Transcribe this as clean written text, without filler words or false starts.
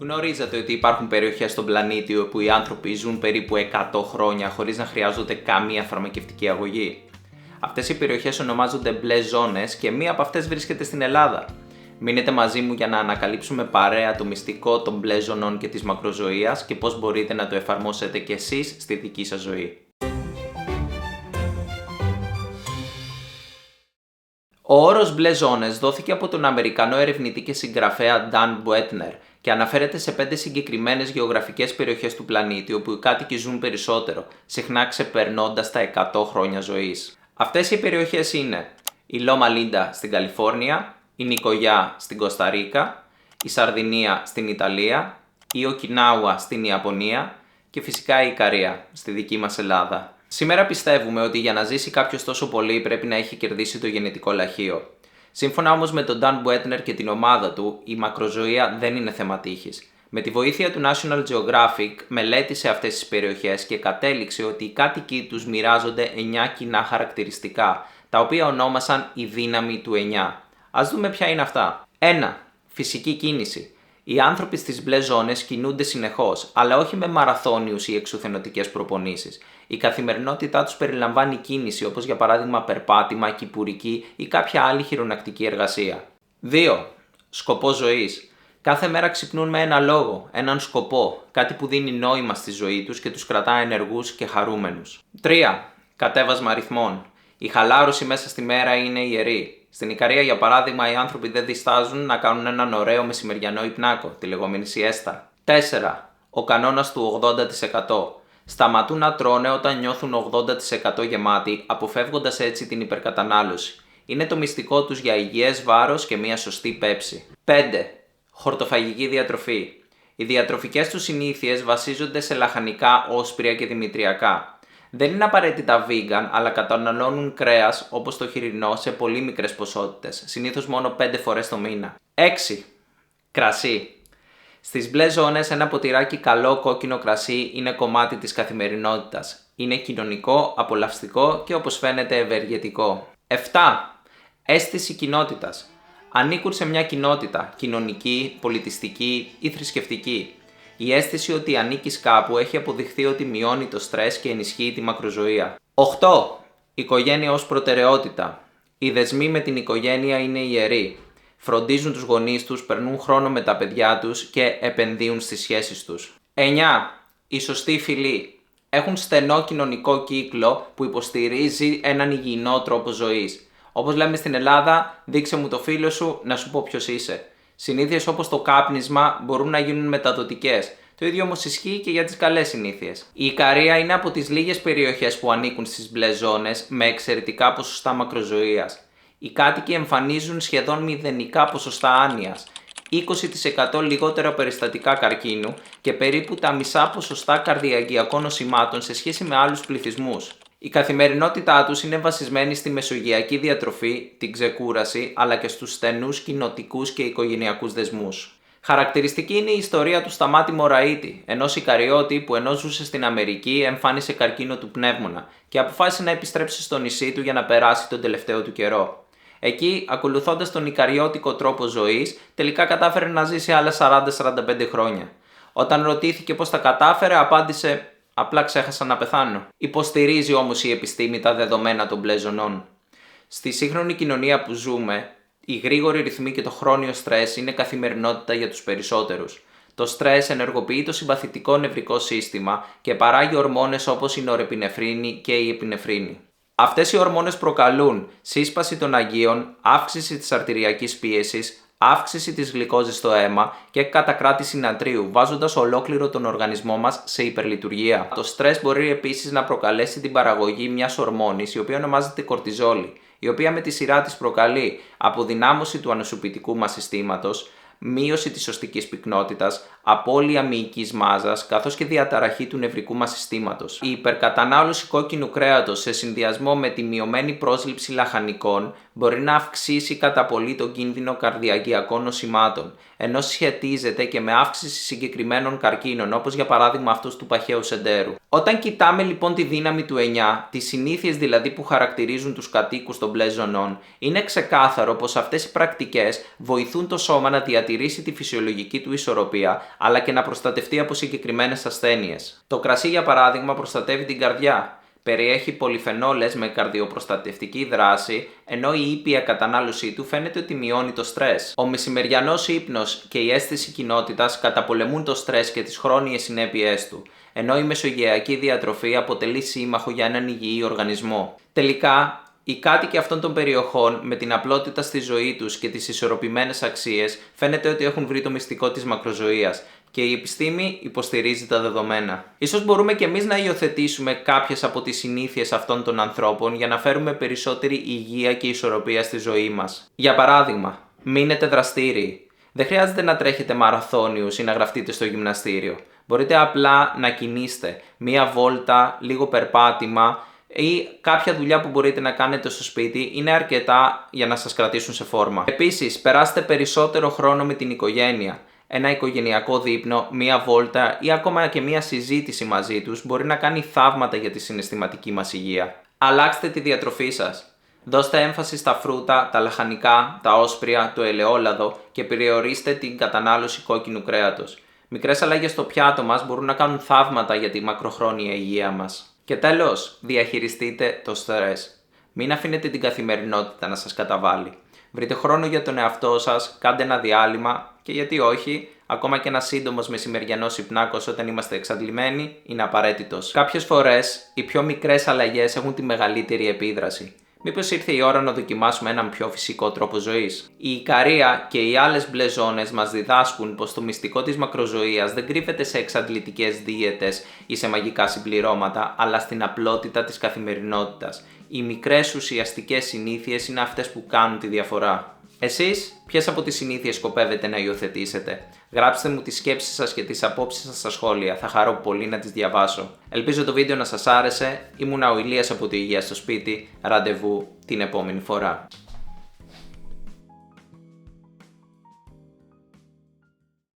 Γνωρίζατε ότι υπάρχουν περιοχές στον πλανήτη όπου οι άνθρωποι ζουν περίπου 100 χρόνια χωρίς να χρειάζονται καμία φαρμακευτική αγωγή. Αυτές οι περιοχές ονομάζονται μπλε ζώνες και μία από αυτές βρίσκεται στην Ελλάδα. Μείνετε μαζί μου για να ανακαλύψουμε παρέα το μυστικό των μπλε ζωνών και της μακροζωίας και πώς μπορείτε να το εφαρμόσετε κι εσείς στη δική σας ζωή. Ο όρος μπλε ζώνες δόθηκε από τον Αμερικανό ερευνητή και συγγραφέα Dan Buettner και αναφέρεται σε 5 συγκεκριμένες γεωγραφικές περιοχές του πλανήτη όπου οι κάτοικοι ζουν περισσότερο, συχνά ξεπερνώντας τα 100 χρόνια ζωής. Αυτές οι περιοχές είναι η Λόμα Λίντα στην Καλιφόρνια, η Νικογιά στην Κώστα Ρίκα, η Σαρδινία στην Ιταλία, η Οκινάουα στην Ιαπωνία και φυσικά η Ικαρία στη δική μας Ελλάδα. Σήμερα πιστεύουμε ότι για να ζήσει κάποιος τόσο πολύ πρέπει να έχει κερδίσει το γενετικό λαχείο. Σύμφωνα όμως με τον Dan Buettner και την ομάδα του, η μακροζωία δεν είναι θέμα τύχης. Με τη βοήθεια του National Geographic μελέτησε αυτές τις περιοχές και κατέληξε ότι οι κάτοικοι τους μοιράζονται 9 κοινά χαρακτηριστικά, τα οποία ονόμασαν η δύναμη του 9. Ας δούμε ποια είναι αυτά. 1. Φυσική κίνηση. Οι άνθρωποι στις μπλε ζώνες κινούνται συνεχώς, αλλά όχι με μαραθώνιους ή εξουθενωτικές προπονήσεις. Η καθημερινότητά τους περιλαμβάνει κίνηση, όπως για παράδειγμα περπάτημα, κυπουρική ή κάποια άλλη χειρονακτική εργασία. 2. Σκοπό ζωής. Κάθε μέρα ξυπνούν με ένα λόγο, έναν σκοπό, κάτι που δίνει νόημα στη ζωή τους και τους κρατά ενεργούς και χαρούμενους. 3. Κατέβασμα ρυθμών. Η χαλάρωση μέσα στη μέρα είναι ιερή. Στην Ικαρία, για παράδειγμα, οι άνθρωποι δεν διστάζουν να κάνουν έναν ωραίο μεσημεριανό υπνάκο, τη λεγόμενη σιέστα. 4. Ο κανόνας του 80%. Σταματούν να τρώνε όταν νιώθουν 80% γεμάτοι, αποφεύγοντας έτσι την υπερκατανάλωση. Είναι το μυστικό τους για υγιές βάρος και μια σωστή πέψη. 5. Χορτοφαγική διατροφή. Οι διατροφικές τους συνήθειες βασίζονται σε λαχανικά, όσπρια και δημητριακά. Δεν είναι απαραίτητα vegan, αλλά καταναλώνουν κρέας όπως το χοιρινό σε πολύ μικρές ποσότητες, συνήθως μόνο 5 φορές το μήνα. 6. Κρασί. Στις μπλε ζώνες ένα ποτηράκι καλό κόκκινο κρασί είναι κομμάτι της καθημερινότητας. Είναι κοινωνικό, απολαυστικό και όπως φαίνεται ευεργετικό. 7. Αίσθηση κοινότητας. Ανήκουν σε μια κοινότητα, κοινωνική, πολιτιστική ή θρησκευτική. Η αίσθηση ότι ανήκεις κάπου έχει αποδειχθεί ότι μειώνει το στρες και ενισχύει τη μακροζωία. 8. Οικογένεια ως προτεραιότητα. Οι δεσμοί με την οικογένεια είναι ιεροί. Φροντίζουν τους γονείς τους, περνούν χρόνο με τα παιδιά τους και επενδύουν στις σχέσεις τους. 9. Η σωστή φυλή. Έχουν στενό κοινωνικό κύκλο που υποστηρίζει έναν υγιεινό τρόπο ζωής. Όπως λέμε στην Ελλάδα, δείξε μου το φίλο σου να σου πω ποιος είσαι. Συνήθειες όπως το κάπνισμα μπορούν να γίνουν μεταδοτικές. Το ίδιο όμως ισχύει και για τις καλές συνήθειες. Η Ικαρία είναι από τις λίγες περιοχές που ανήκουν στις μπλε ζώνες με εξαιρετικά ποσοστά μακροζωίας. Οι κάτοικοι εμφανίζουν σχεδόν μηδενικά ποσοστά άνοιας, 20% λιγότερα περιστατικά καρκίνου και περίπου τα μισά ποσοστά καρδιαγγειακών νοσημάτων σε σχέση με άλλους πληθυσμούς. Η καθημερινότητά τους είναι βασισμένη στη μεσογειακή διατροφή, την ξεκούραση, αλλά και στους στενούς κοινοτικούς και οικογενειακούς δεσμούς. Χαρακτηριστική είναι η ιστορία του Σταμάτη Μωραΐτη, ενός Ικαριώτη που ενώ ζούσε στην Αμερική εμφάνισε καρκίνο του πνεύμονα και αποφάσισε να επιστρέψει στο νησί του για να περάσει τον τελευταίο του καιρό. Εκεί, ακολουθώντας τον Ικαριώτικο τρόπο ζωής, τελικά κατάφερε να ζήσει άλλα 40-45 χρόνια. Όταν ρωτήθηκε πώς τα κατάφερε, απάντησε: «Απλά ξέχασα να πεθάνω». Υποστηρίζει όμως η επιστήμη τα δεδομένα των μπλε ζωνών. Στη σύγχρονη κοινωνία που ζούμε, οι γρήγοροι ρυθμοί και το χρόνιο στρες είναι καθημερινότητα για τους περισσότερους. Το στρες ενεργοποιεί το συμπαθητικό νευρικό σύστημα και παράγει ορμόνες όπως η νορεπινεφρίνη και η επινεφρίνη. Αυτές οι ορμόνες προκαλούν σύσπαση των αγίων, αύξηση της αρτηριακής πίεσης, αύξηση της γλυκόζης στο αίμα και κατακράτηση νατρίου, βάζοντας ολόκληρο τον οργανισμό μας σε υπερλειτουργία. Το στρες μπορεί επίσης να προκαλέσει την παραγωγή μιας ορμόνης, η οποία ονομάζεται κορτιζόλη, η οποία με τη σειρά της προκαλεί αποδυνάμωση του ανοσοποιητικού μας συστήματος, μείωση της οστικής πυκνότητας, απώλεια μυϊκής μάζας, καθώς και διαταραχή του νευρικού μας συστήματος. Η υπερκατανάλωση κόκκινου κρέατος σε συνδυασμό με τη μειωμένη πρόσληψη λαχανικών μπορεί να αυξήσει κατά πολύ τον κίνδυνο καρδιαγγειακών νοσημάτων, ενώ σχετίζεται και με αύξηση συγκεκριμένων καρκίνων, όπως για παράδειγμα αυτός του παχαίου σεντέρου. Όταν κοιτάμε λοιπόν τη δύναμη του 9, τις συνήθειες δηλαδή που χαρακτηρίζουν τους κατοίκους των μπλε ζωνών, είναι ξεκάθαρο πως αυτές οι πρακτικές βοηθούν το σώμα να διατηρήσει διατηρήσει τη φυσιολογική του ισορροπία, αλλά και να προστατευτεί από συγκεκριμένες ασθένειες. Το κρασί, για παράδειγμα, προστατεύει την καρδιά. Περιέχει πολυφενόλες με καρδιοπροστατευτική δράση, ενώ η ήπια κατανάλωσή του φαίνεται ότι μειώνει το στρες. Ο μεσημεριανός ύπνος και η αίσθηση κοινότητας καταπολεμούν το στρες και τις χρόνιες συνέπειές του, ενώ η μεσογειακή διατροφή αποτελεί σύμμαχο για έναν υγιή οργανισμό. Τελικά, οι κάτοικοι αυτών των περιοχών, με την απλότητα στη ζωή τους και τις ισορροπημένες αξίες, φαίνεται ότι έχουν βρει το μυστικό της μακροζωίας. Και η επιστήμη υποστηρίζει τα δεδομένα. Ίσως μπορούμε και εμείς να υιοθετήσουμε κάποιες από τις συνήθειες αυτών των ανθρώπων για να φέρουμε περισσότερη υγεία και ισορροπία στη ζωή μας. Για παράδειγμα, μείνετε δραστήριοι. Δεν χρειάζεται να τρέχετε μαραθώνιους ή να γραφτείτε στο γυμναστήριο. Μπορείτε απλά να κινείστε μία βόλτα, λίγο περπάτημα ή κάποια δουλειά που μπορείτε να κάνετε στο σπίτι είναι αρκετά για να σας κρατήσουν σε φόρμα. Επίσης, περάστε περισσότερο χρόνο με την οικογένεια. Ένα οικογενειακό δείπνο, μία βόλτα ή ακόμα και μία συζήτηση μαζί τους μπορεί να κάνει θαύματα για τη συναισθηματική μας υγεία. Αλλάξτε τη διατροφή σας. Δώστε έμφαση στα φρούτα, τα λαχανικά, τα όσπρια, το ελαιόλαδο και περιορίστε την κατανάλωση κόκκινου κρέατος. Μικρές αλλαγές στο πιάτο μας μπορούν να κάνουν θαύματα για τη μακροχρόνια υγεία μας. Και τέλος, διαχειριστείτε το στρες. Μην αφήνετε την καθημερινότητα να σας καταβάλει. Βρείτε χρόνο για τον εαυτό σας, κάντε ένα διάλειμμα και γιατί όχι, ακόμα και ένα σύντομος μεσημεριανός υπνάκος όταν είμαστε εξαντλημένοι είναι απαραίτητος. Κάποιες φορές οι πιο μικρές αλλαγές έχουν τη μεγαλύτερη επίδραση. Μήπως ήρθε η ώρα να δοκιμάσουμε έναν πιο φυσικό τρόπο ζωής? Η Ικαρία και οι άλλες μπλε ζώνες μας διδάσκουν πως το μυστικό της μακροζωίας δεν κρύβεται σε εξαντλητικές δίαιτες ή σε μαγικά συμπληρώματα, αλλά στην απλότητα της καθημερινότητας. Οι μικρές ουσιαστικές συνήθειες είναι αυτές που κάνουν τη διαφορά. Εσείς, ποιες από τις συνήθειες σκοπεύετε να υιοθετήσετε? Γράψτε μου τις σκέψεις σας και τις απόψεις σας στα σχόλια, θα χαρώ πολύ να τις διαβάσω. Ελπίζω το βίντεο να σας άρεσε, ήμουνα ο Ηλίας από το Υγεία στο Σπίτι, ραντεβού την επόμενη φορά.